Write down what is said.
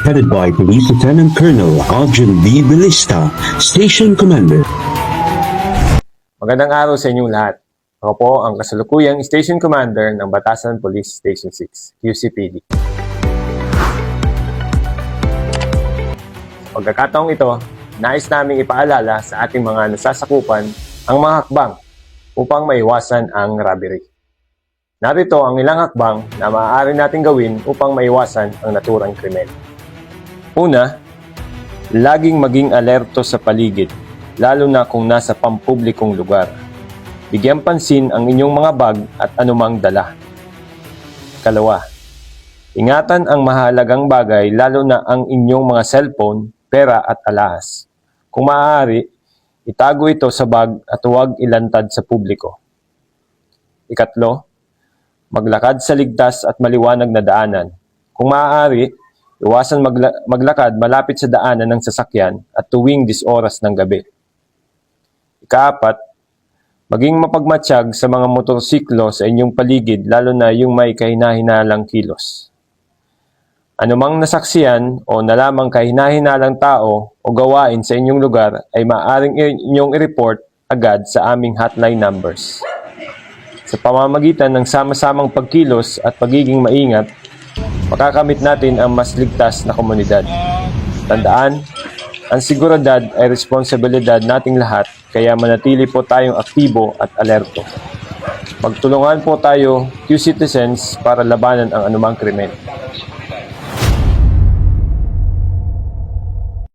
headed by Police Lieutenant Colonel Alvin B. Belista, Station Commander. Magandang araw sa inyong lahat. Ako po ang kasalukuyang Station Commander ng Batasan Police Station 6, QCPD. Sa pagkakataong ito, nais naming ipaalala sa ating mga nasasakupan ang mga hakbang upang maiwasan ang robbery. Narito ang ilang hakbang na maaari nating gawin upang maiwasan ang naturang krimen. Una, laging maging alerto sa paligid, lalo na kung nasa pampublikong lugar. Bigyan pansin ang inyong mga bag at anumang dala. Kalawa, ingatan ang mahalagang bagay lalo na ang inyong mga cellphone, pera at alahas. Kung maaari, itago ito sa bag at huwag ilantad sa publiko. Ikatlo, maglakad sa ligtas at maliwanag na daanan. Kung maaari, iwasan maglakad malapit sa daanan ng sasakyan at tuwing 10 oras ng gabi. Ikaapat, maging mapagmatsyag sa mga motorsiklo sa inyong paligid lalo na yung may kahina-hinalang kilos. Anumang nasaksiyan o nalamang kahina-hinalang tao o gawain sa inyong lugar ay maaaring inyong i-report agad sa aming hotline numbers. Sa pamamagitan ng sama-samang pagkilos at pagiging maingat, makakamit natin ang mas ligtas na komunidad. Tandaan, ang seguridad ay responsibilidad nating lahat, kaya manatili po tayong aktibo at alerto. Magtulungan po tayo, Q-Citizens, para labanan ang anumang krimen.